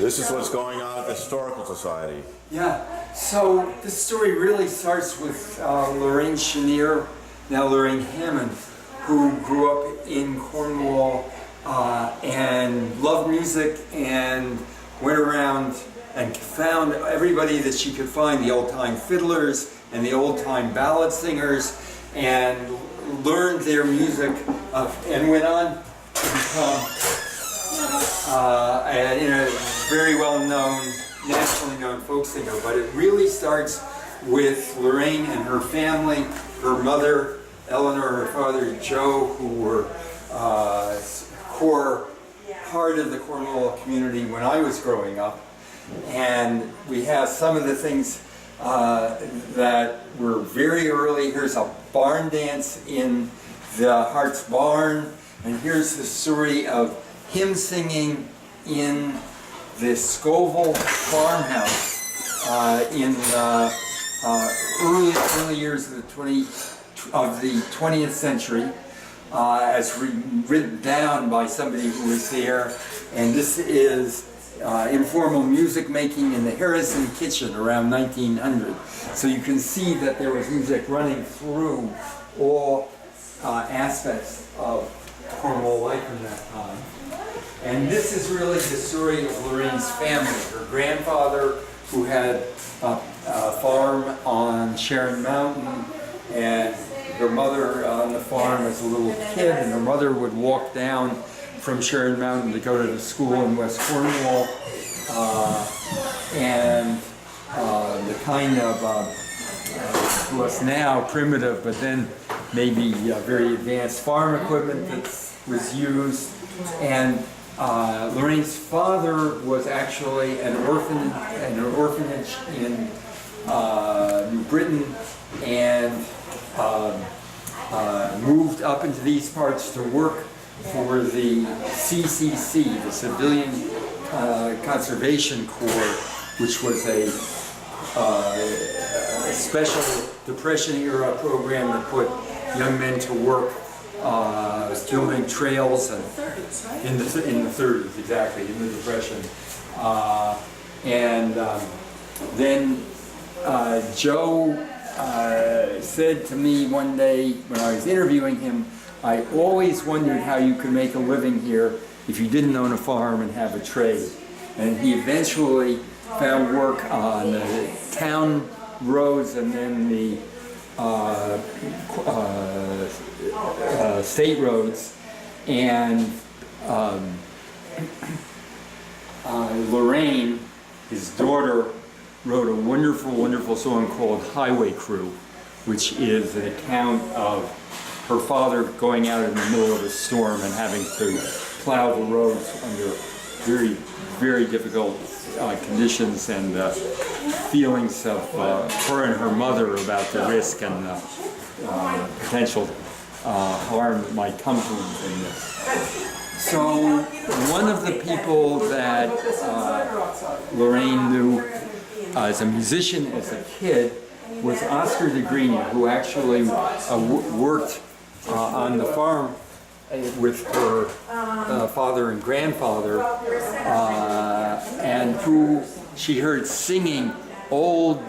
This is what's going on at the Historical Society. Yeah, so this story really starts with Lorraine Chenier, now Lorraine Hammond, who grew up in Cornwall and loved music and went around and found everybody that she could find, the old-time fiddlers and the old-time ballad singers, and learned their music and went on to become a very well-known, nationally known folk singer. But it really starts with Lorraine and her family, her mother Eleanor, her father Joe, who were core part of the Cornwall community when I was growing up. And we have some of the things that were very early. Here's a barn dance in the Hart's barn, and here's the story of him singing in the Scoville farmhouse in the early years of the 20th century, as written down by somebody who was there. And this is informal music making in the Harrison kitchen around 1900. So you can see that there was music running through all aspects of Cornwall life in that time. And this is really the story of Lorraine's family. Her grandfather, who had a farm on Sharon Mountain, and her mother on the farm as a little kid, and her mother would walk down from Sharon Mountain to go to the school in West Cornwall, and the kind of, to us now, primitive, but then maybe very advanced farm equipment that was used. And Lorraine's father was actually an orphanage in New Britain, and moved up into these parts to work for the CCC, the Civilian Conservation Corps, which was a special Depression-era program that put young men to work building trails, and in the 30s, exactly, in the Depression. Then Joe said to me one day when I was interviewing him, I always wondered how you could make a living here if you didn't own a farm and have a trade. And he eventually found work on the town roads and then the state roads. And Lorraine, his daughter, wrote a wonderful, wonderful song called Highway Crew, which is an account of her father going out in the middle of a storm and having to plow the roads under very, very difficult conditions, and feelings of her and her mother about the risk and potential harm that might come to them in this. So one of the people that Lorraine knew as a musician as a kid was Oscar DeGrenia, who actually worked on the farm with her father and grandfather, and who she heard singing old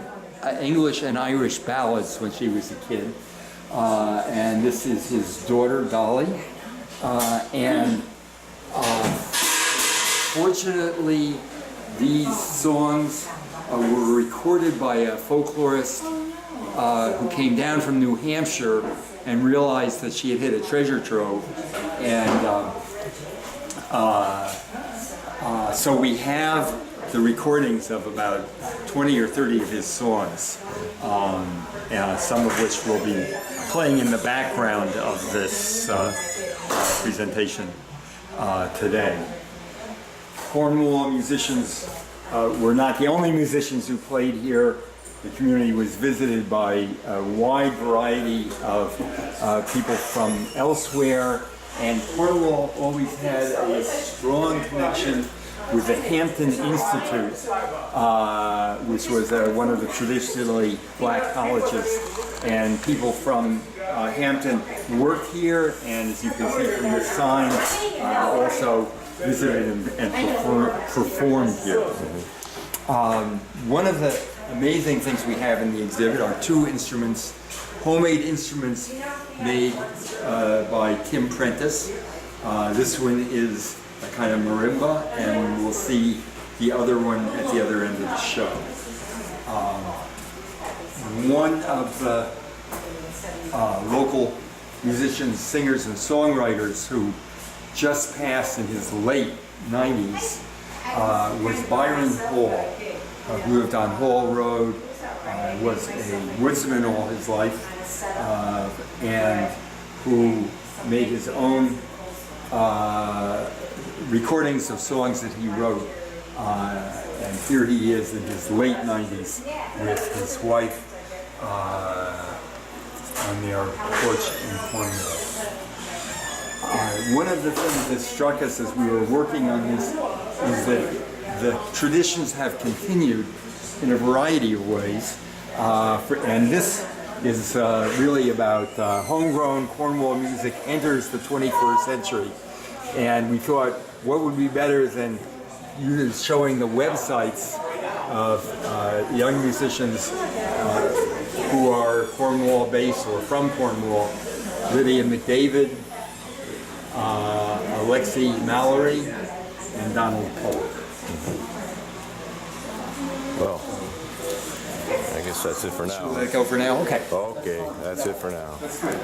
English and Irish ballads when she was a kid. And this is his daughter, Dolly. Fortunately, these songs were recorded by a folklorist who came down from New Hampshire and realized that she had hit a treasure trove. And so we have the recordings of about 20 or 30 of his songs, some of which will be playing in the background of this presentation today. Cornwall musicians were not the only musicians who played here. The community was visited by a wide variety of people from elsewhere, and Cornwall always had a strong connection with the Hampton Institute, which was one of the traditionally black colleges, and people from Hampton worked here, and as you can see from this sign, also visited and performed here. One of the amazing things we have in the exhibit are two instruments, homemade instruments made by Tim Prentice. This one is a kind of marimba, and we'll see the other one at the other end of the show. One of the local musicians, singers, and songwriters who just passed in his late 90s was Byron Hall, who lived on Hall Road, was a woodsman all his life, and who made his own recordings of songs that he wrote. And here he is in his late 90s with his wife on their porch in Cornwall. One of the things that struck us as we were working on this is that the traditions have continued in a variety of ways, and this is really about homegrown Cornwall music enters the 21st century. And we thought, what would be better than showing the websites of young musicians who are Cornwall based or from Cornwall: Lydia McDavid, Alexi Mallory, and Donald Polk. Well, I guess that's it for now. Should we let it go for now? Okay. Okay, that's it for now. That's good.